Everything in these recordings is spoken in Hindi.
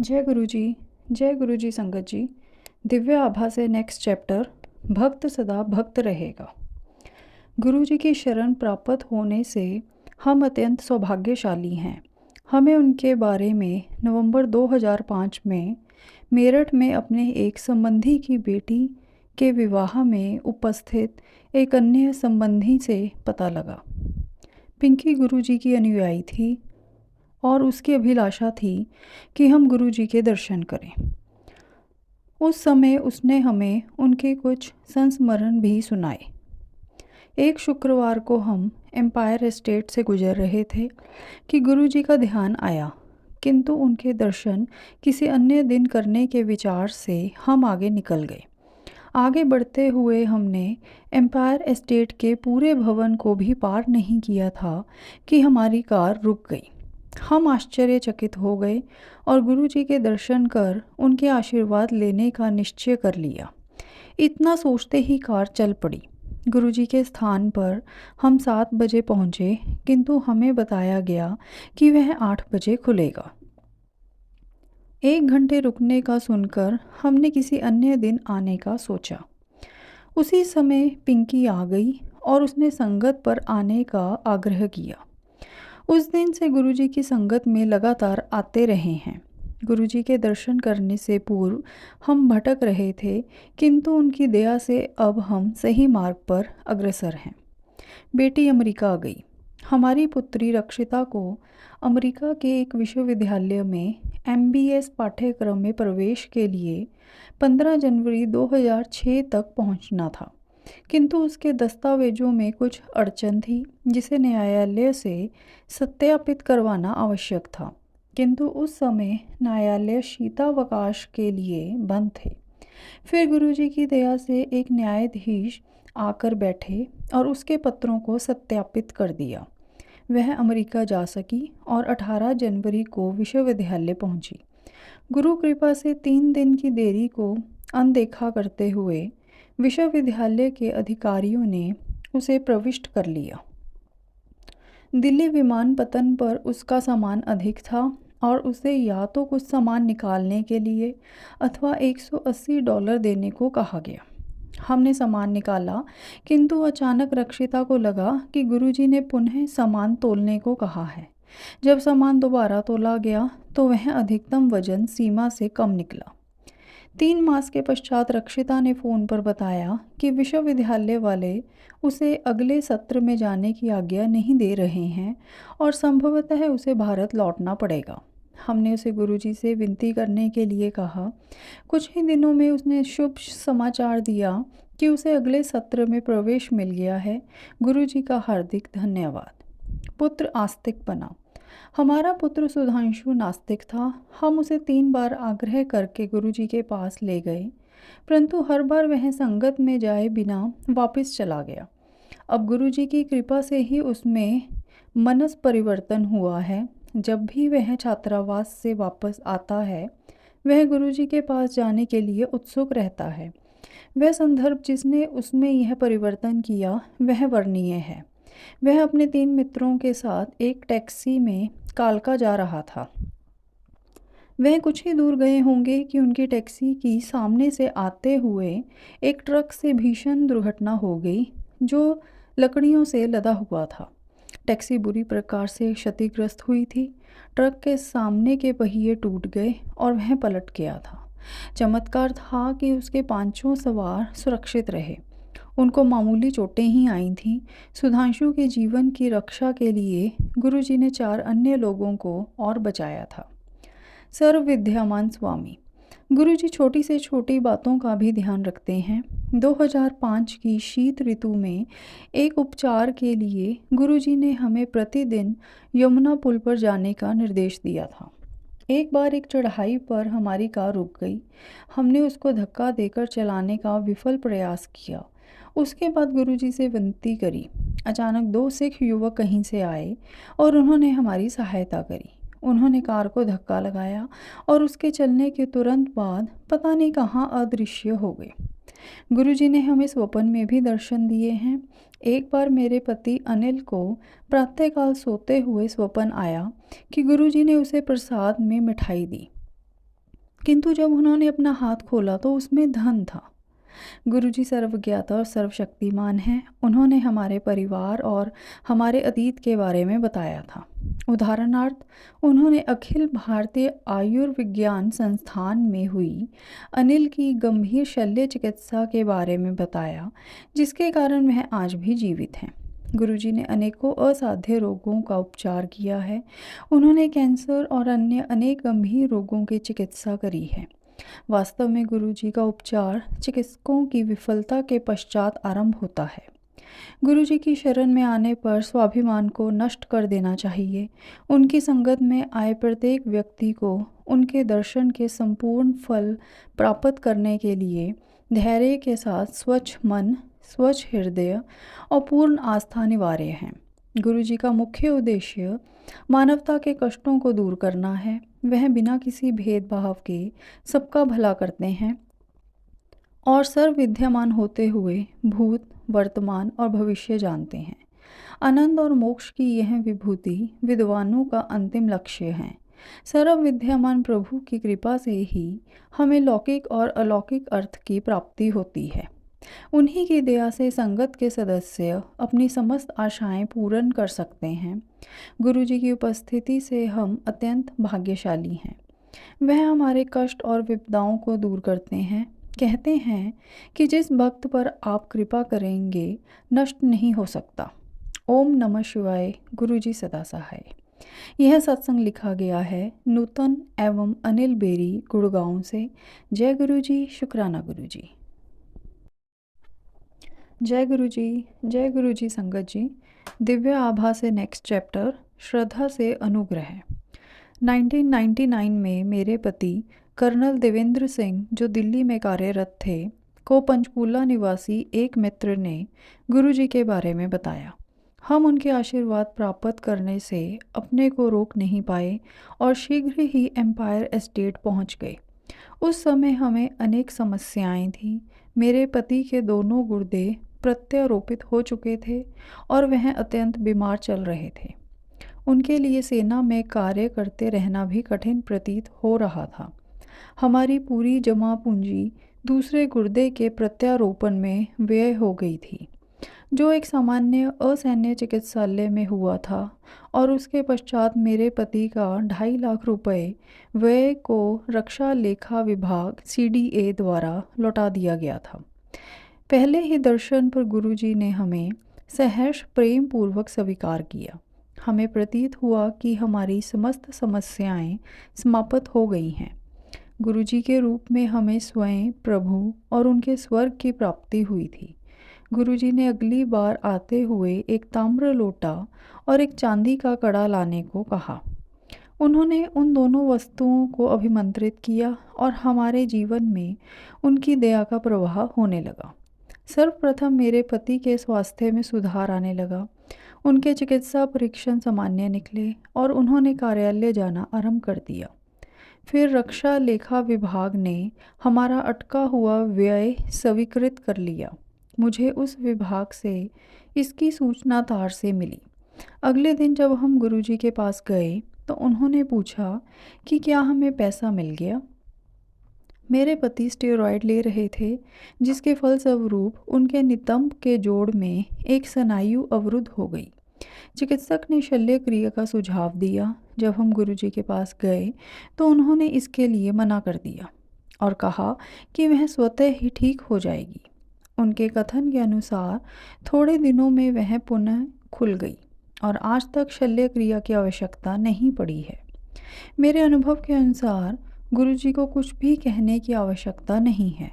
जय गुरु जी संगत जी। दिव्य आभा से नेक्स्ट चैप्टर, भक्त सदा भक्त रहेगा। गुरु जी की शरण प्राप्त होने से हम अत्यंत सौभाग्यशाली हैं। हमें उनके बारे में नवंबर 2005 में मेरठ में अपने एक संबंधी की बेटी के विवाह में उपस्थित एक अन्य संबंधी से पता लगा। पिंकी गुरु जी की अनुयायी थी और उसकी अभिलाषा थी कि हम गुरु जी के दर्शन करें। उस समय उसने हमें उनके कुछ संस्मरण भी सुनाए। एक शुक्रवार को हम एम्पायर एस्टेट से गुजर रहे थे कि गुरु जी का ध्यान आया, किंतु उनके दर्शन किसी अन्य दिन करने के विचार से हम आगे निकल गए। आगे बढ़ते हुए हमने एम्पायर एस्टेट के पूरे भवन को भी पार नहीं किया था कि हमारी कार रुक गई। हम आश्चर्यचकित हो गए और गुरु जी के दर्शन कर उनके आशीर्वाद लेने का निश्चय कर लिया। इतना सोचते ही कार चल पड़ी। गुरु जी के स्थान पर हम 7 बजे पहुँचे, किंतु हमें बताया गया कि वह 8 बजे खुलेगा। 1 घंटे रुकने का सुनकर हमने किसी अन्य दिन आने का सोचा। उसी समय पिंकी आ गई और उसने संगत पर आने का आग्रह किया। उस दिन से गुरुजी की संगत में लगातार आते रहे हैं। गुरुजी के दर्शन करने से पूर्व हम भटक रहे थे, किंतु उनकी दया से अब हम सही मार्ग पर अग्रसर हैं। बेटी अमेरिका गई। हमारी पुत्री रक्षिता को अमेरिका के एक विश्वविद्यालय में MBS पाठ्यक्रम में प्रवेश के लिए 15 जनवरी 2006 तक पहुंचना था, किंतु उसके दस्तावेजों में कुछ अड़चन थी जिसे न्यायालय से सत्यापित करवाना आवश्यक था, किंतु उस समय न्यायालय शीतावकाश के लिए बंद थे। फिर गुरुजी की दया से एक न्यायाधीश आकर बैठे और उसके पत्रों को सत्यापित कर दिया। वह अमेरिका जा सकी और 18 जनवरी को विश्वविद्यालय पहुंची। गुरु कृपा से 3 दिन की देरी को अनदेखा करते हुए विश्वविद्यालय के अधिकारियों ने उसे प्रविष्ट कर लिया। दिल्ली विमानपत्तन पर उसका सामान अधिक था और उसे या तो कुछ सामान निकालने के लिए अथवा $180 देने को कहा गया। हमने सामान निकाला, किंतु अचानक रक्षिता को लगा कि गुरुजी ने पुनः सामान तोलने को कहा है। जब सामान दोबारा तोला गया तो वह अधिकतम वजन सीमा से कम निकला। 3 मास के पश्चात रक्षिता ने फ़ोन पर बताया कि विश्वविद्यालय वाले उसे अगले सत्र में जाने की आज्ञा नहीं दे रहे हैं और संभवतः उसे भारत लौटना पड़ेगा। हमने उसे गुरुजी से विनती करने के लिए कहा। कुछ ही दिनों में उसने शुभ समाचार दिया कि उसे अगले सत्र में प्रवेश मिल गया है। गुरुजी का हार्दिक धन्यवाद। पुत्र आस्तिक बना। हमारा पुत्र सुधांशु नास्तिक था। हम उसे 3 बार आग्रह करके गुरुजी के पास ले गए, परंतु हर बार वह संगत में जाए बिना वापस चला गया। अब गुरुजी की कृपा से ही उसमें मनस परिवर्तन हुआ है। जब भी वह छात्रावास से वापस आता है, वह गुरुजी के पास जाने के लिए उत्सुक रहता है। वह संदर्भ जिसने उसमें यह परिवर्तन किया वह वर्णनीय है। वह अपने 3 मित्रों के साथ एक टैक्सी में कालका जा रहा था। वह कुछ ही दूर गए होंगे कि उनकी टैक्सी की सामने से आते हुए एक ट्रक से भीषण दुर्घटना हो गई जो लकड़ियों से लदा हुआ था। टैक्सी बुरी प्रकार से क्षतिग्रस्त हुई थी। ट्रक के सामने के पहिए टूट गए और वह पलट गया था। चमत्कार था कि उसके 5 सवार सुरक्षित रहे। उनको मामूली चोटें ही आई थीं। सुधांशु के जीवन की रक्षा के लिए गुरुजी ने 4 अन्य लोगों को और बचाया था। सर्वविद्यामान स्वामी। गुरुजी छोटी से छोटी बातों का भी ध्यान रखते हैं। 2005 की शीत ऋतु में एक उपचार के लिए गुरुजी ने हमें प्रतिदिन यमुना पुल पर जाने का निर्देश दिया था। एक बार एक चढ़ाई पर हमारी कार रुक गई। हमने उसको धक्का देकर चलाने का विफल प्रयास किया। उसके बाद गुरुजी से विनती करी। अचानक 2 सिख युवक कहीं से आए और उन्होंने हमारी सहायता करी। उन्होंने कार को धक्का लगाया और उसके चलने के तुरंत बाद पता नहीं कहाँ अदृश्य हो गए। गुरुजी ने हमें स्वप्न में भी दर्शन दिए हैं। एक बार मेरे पति अनिल को प्रातःकाल सोते हुए स्वप्न आया कि गुरुजी ने उसे प्रसाद में मिठाई दी। किंतु जब उन्होंने अपना हाथ खोला तो उसमें धन था। गुरुजी सर्वज्ञाता और सर्वशक्तिमान हैं। उन्होंने हमारे परिवार और हमारे अतीत के बारे में बताया था। उदाहरणार्थ, उन्होंने अखिल भारतीय आयुर्विज्ञान संस्थान में हुई अनिल की गंभीर शल्य चिकित्सा के बारे में बताया, जिसके कारण वह आज भी जीवित हैं। गुरुजी ने अनेकों असाध्य रोगों का उपचार किया है। उन्होंने कैंसर और अन्य अनेक गंभीर रोगों की चिकित्सा करी है। वास्तव में गुरुजी का उपचार चिकित्सकों की विफलता के पश्चात आरंभ होता है। गुरुजी की शरण में आने पर स्वाभिमान को नष्ट कर देना चाहिए। उनकी संगत में आए प्रत्येक व्यक्ति को उनके दर्शन के संपूर्ण फल प्राप्त करने के लिए धैर्य के साथ स्वच्छ मन, स्वच्छ हृदय और पूर्ण आस्था अनिवार्य है। गुरुजी का मुख्य उद्देश्य मानवता के कष्टों को दूर करना है। वह बिना किसी भेदभाव के सबका भला करते हैं और सर्वविद्यमान होते हुए भूत, वर्तमान और भविष्य जानते हैं। आनंद और मोक्ष की यह विभूति विद्वानों का अंतिम लक्ष्य है। सर्वविद्यमान प्रभु की कृपा से ही हमें लौकिक और अलौकिक अर्थ की प्राप्ति होती है। उन्हीं की दया से संगत के सदस्य अपनी समस्त आशाएं पूर्ण कर सकते हैं। गुरुजी की उपस्थिति से हम अत्यंत भाग्यशाली हैं। वह हमारे कष्ट और विपदाओं को दूर करते हैं। कहते हैं कि जिस भक्त पर आप कृपा करेंगे नष्ट नहीं हो सकता। ओम नमः शिवाय। गुरुजी सदा सहाय। यह सत्संग लिखा गया है नूतन एवं अनिल बेरी, गुड़गांव से। जय गुरुजी। शुक्राना गुरुजी। जय गुरुजी। जय गुरुजी संगत जी। दिव्य आभा से नेक्स्ट चैप्टर, श्रद्धा से अनुग्रह। 1999 में मेरे पति कर्नल देवेंद्र सिंह, जो दिल्ली में कार्यरत थे, को पंचकूला निवासी एक मित्र ने गुरुजी के बारे में बताया। हम उनके आशीर्वाद प्राप्त करने से अपने को रोक नहीं पाए और शीघ्र ही एम्पायर एस्टेट पहुंच गए। उस समय हमें अनेक समस्याएं थीं। मेरे पति के दोनों गुर्दे प्रत्यारोपित हो चुके थे और वह अत्यंत बीमार चल रहे थे। उनके लिए सेना में कार्य करते रहना भी कठिन प्रतीत हो रहा था। हमारी पूरी जमा पूंजी दूसरे गुर्दे के प्रत्यारोपण में व्यय हो गई थी, जो एक सामान्य असैन्य चिकित्सालय में हुआ था, और उसके पश्चात मेरे पति का 2.5 लाख रुपए व्यय को रक्षा लेखा विभाग CDA द्वारा लौटा दिया गया था। पहले ही दर्शन पर गुरुजी ने हमें सहर्ष प्रेम पूर्वक स्वीकार किया। हमें प्रतीत हुआ कि हमारी समस्त समस्याएं समाप्त हो गई हैं। गुरुजी के रूप में हमें स्वयं प्रभु और उनके स्वर्ग की प्राप्ति हुई थी। गुरुजी ने अगली बार आते हुए एक ताम्र लोटा और एक चांदी का कड़ा लाने को कहा। उन्होंने उन दोनों वस्तुओं को अभिमंत्रित किया और हमारे जीवन में उनकी दया का प्रवाह होने लगा। सर्वप्रथम मेरे पति के स्वास्थ्य में सुधार आने लगा। उनके चिकित्सा परीक्षण सामान्य निकले और उन्होंने कार्यालय जाना आरंभ कर दिया। फिर रक्षा लेखा विभाग ने हमारा अटका हुआ व्यय स्वीकृत कर लिया। मुझे उस विभाग से इसकी सूचना तार से मिली। अगले दिन जब हम गुरुजी के पास गए तो उन्होंने पूछा कि क्या हमें पैसा मिल गया। मेरे पति स्टेरॉयड ले रहे थे, जिसके फलस्वरूप उनके नितंब के जोड़ में एक स्नायु अवरुद्ध हो गई। चिकित्सक ने शल्य क्रिया का सुझाव दिया। जब हम गुरुजी के पास गए तो उन्होंने इसके लिए मना कर दिया और कहा कि वह स्वतः ही ठीक हो जाएगी। उनके कथन के अनुसार थोड़े दिनों में वह पुनः खुल गई और आज तक शल्य क्रिया की आवश्यकता नहीं पड़ी है। मेरे अनुभव के अनुसार गुरुजी को कुछ भी कहने की आवश्यकता नहीं है।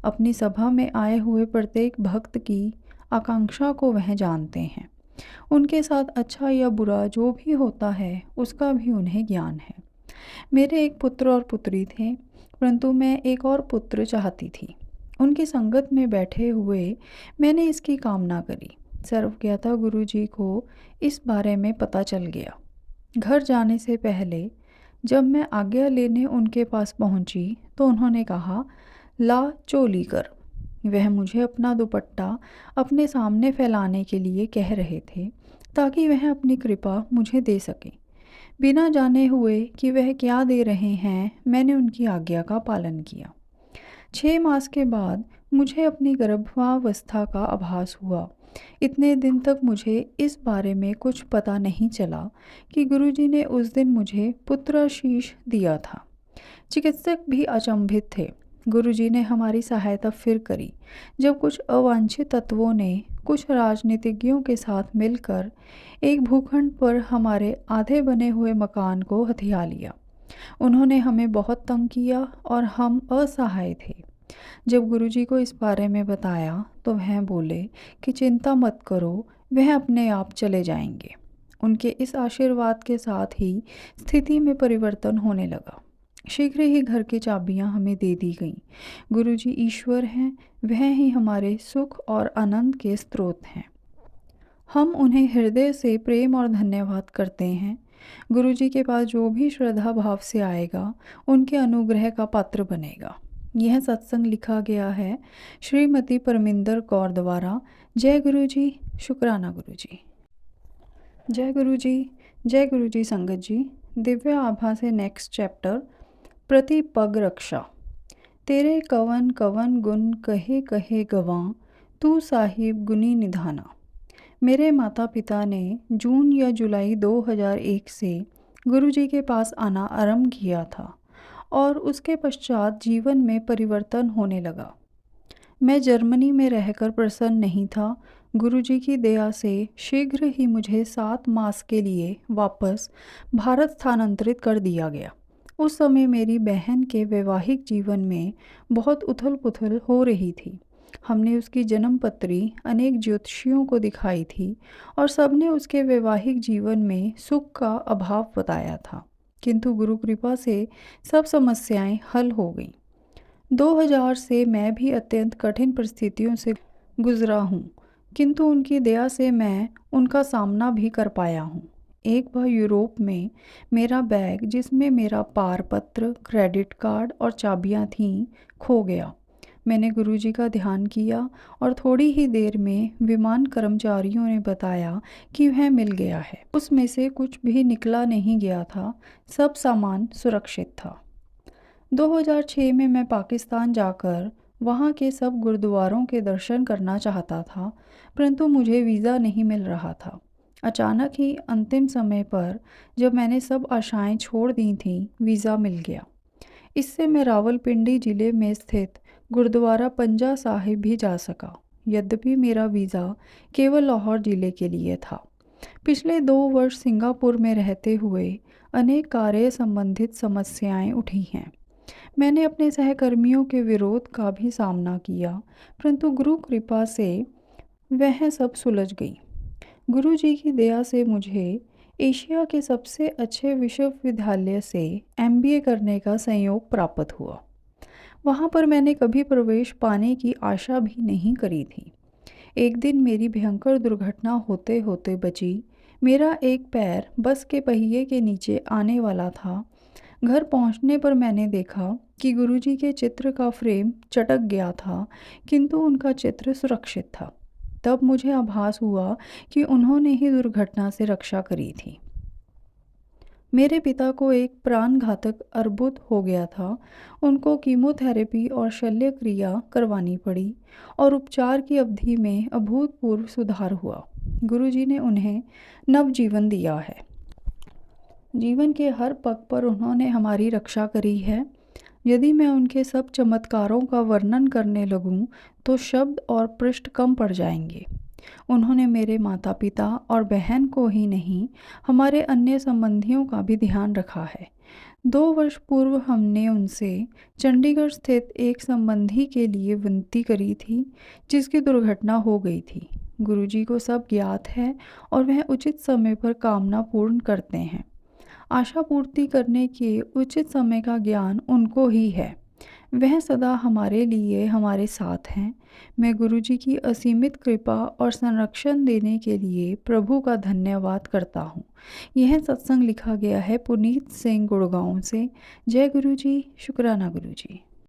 अपनी सभा में आए हुए प्रत्येक भक्त की आकांक्षा को वह जानते हैं। उनके साथ अच्छा या बुरा जो भी होता है उसका भी उन्हें ज्ञान है। मेरे एक पुत्र और पुत्री थे, परंतु मैं एक और पुत्र चाहती थी। उनकी संगत में बैठे हुए मैंने इसकी कामना करी। सर्वज्ञाता गुरुजी को इस बारे में पता चल गया। घर जाने से पहले जब मैं आज्ञा लेने उनके पास पहुंची तो उन्होंने कहा, ला चोली कर। वह मुझे अपना दुपट्टा अपने सामने फैलाने के लिए कह रहे थे ताकि वह अपनी कृपा मुझे दे सके। बिना जाने हुए कि वह क्या दे रहे हैं, मैंने उनकी आज्ञा का पालन किया। 6 मास के बाद मुझे अपनी गर्भावस्था का आभास हुआ। इतने दिन तक मुझे इस बारे में कुछ पता नहीं चला कि गुरुजी ने उस दिन मुझे पुत्राशीष दिया था। चिकित्सक भी अचंभित थे। गुरुजी ने हमारी सहायता फिर करी जब कुछ अवांछित तत्वों ने कुछ राजनीतिज्ञों के साथ मिलकर एक भूखंड पर हमारे आधे बने हुए मकान को हथिया लिया। उन्होंने हमें बहुत तंग किया और हम असहाय थे। जब गुरुजी को इस बारे में बताया तो वह बोले कि चिंता मत करो, वह अपने आप चले जाएंगे। उनके इस आशीर्वाद के साथ ही स्थिति में परिवर्तन होने लगा। शीघ्र ही घर की चाबियां हमें दे दी गईं। गुरुजी ईश्वर हैं, वह ही हमारे सुख और आनंद के स्रोत हैं। हम उन्हें हृदय से प्रेम और धन्यवाद करते हैं। गुरुजी के पास जो भी श्रद्धा भाव से आएगा, उनके अनुग्रह का पात्र बनेगा। यह सत्संग लिखा गया है श्रीमती परमिंदर कौर द्वारा। जय गुरुजी, शुक्राना गुरुजी। जय गुरुजी, जय गुरुजी संगत जी। दिव्य आभा से नेक्स्ट चैप्टर, प्रति पग रक्षा। तेरे कवन कवन गुण कहे कहे गवां, तू साहिब गुनी निधाना। मेरे माता पिता ने जून या जुलाई 2001 से गुरुजी के पास आना आरंभ किया था और उसके पश्चात जीवन में परिवर्तन होने लगा। मैं जर्मनी में रहकर प्रसन्न नहीं था। गुरुजी की दया से शीघ्र ही मुझे 7 मास के लिए वापस भारत स्थानांतरित कर दिया गया। उस समय मेरी बहन के वैवाहिक जीवन में बहुत उथल पुथल हो रही थी। हमने उसकी जन्मपत्री अनेक ज्योतिषियों को दिखाई थी और सबने उसके वैवाहिक जीवन में सुख का अभाव बताया था, किंतु गुरु कृपा से सब समस्याएं हल हो गईं। 2000 से मैं भी अत्यंत कठिन परिस्थितियों से गुजरा हूँ, किंतु उनकी दया से मैं उनका सामना भी कर पाया हूँ। एक बार यूरोप में मेरा बैग, जिसमें मेरा पारपत्र, क्रेडिट कार्ड और चाबियाँ थीं, खो गया। मैंने गुरुजी का ध्यान किया और थोड़ी ही देर में विमान कर्मचारियों ने बताया कि वह मिल गया है। उसमें से कुछ भी निकला नहीं गया था, सब सामान सुरक्षित था। 2006 में मैं पाकिस्तान जाकर वहाँ के सब गुरुद्वारों के दर्शन करना चाहता था, परंतु मुझे वीज़ा नहीं मिल रहा था। अचानक ही अंतिम समय पर जब मैंने सब आशाएं छोड़ दी थीं, वीज़ा मिल गया। इससे मैं रावलपिंडी ज़िले में स्थित गुरुद्वारा पंजा साहिब भी जा सका, यद्यपि मेरा वीज़ा केवल लाहौर ज़िले के लिए था। पिछले 2 वर्ष सिंगापुर में रहते हुए अनेक कार्य संबंधित समस्याएं उठी हैं। मैंने अपने सहकर्मियों के विरोध का भी सामना किया, परंतु गुरु कृपा से वह सब सुलझ गई। गुरु जी की दया से मुझे एशिया के सबसे अच्छे विश्वविद्यालय से MBA करने का संयोग प्राप्त हुआ। वहाँ पर मैंने कभी प्रवेश पाने की आशा भी नहीं करी थी। एक दिन मेरी भयंकर दुर्घटना होते होते बची। मेरा एक पैर बस के पहिए के नीचे आने वाला था। घर पहुँचने पर मैंने देखा कि गुरुजी के चित्र का फ्रेम चटक गया था, किंतु उनका चित्र सुरक्षित था। तब मुझे आभास हुआ कि उन्होंने ही दुर्घटना से रक्षा करी थी। मेरे पिता को एक प्राणघातक अर्बुद हो गया था। उनको कीमोथेरेपी और शल्य क्रिया करवानी पड़ी और उपचार की अवधि में अभूतपूर्व सुधार हुआ। गुरुजी ने उन्हें नवजीवन दिया है। जीवन के हर पग पर उन्होंने हमारी रक्षा करी है। यदि मैं उनके सब चमत्कारों का वर्णन करने लगूं तो शब्द और पृष्ठ कम पड़ जाएंगे। उन्होंने मेरे माता पिता और बहन को ही नहीं, हमारे अन्य संबंधियों का भी ध्यान रखा है। 2 वर्ष पूर्व हमने उनसे चंडीगढ़ स्थित एक संबंधी के लिए विनती करी थी, जिसकी दुर्घटना हो गई थी। गुरुजी को सब ज्ञात है और वह उचित समय पर कामना पूर्ण करते हैं। आशा पूर्ति करने के उचित समय का ज्ञान उनको ही है। वह सदा हमारे लिए हमारे साथ हैं। मैं गुरुजी की असीमित कृपा और संरक्षण देने के लिए प्रभु का धन्यवाद करता हूँ। यह सत्संग लिखा गया है पुनीत सिंह गुड़गांव से। जय गुरुजी, शुक्राना गुरुजी।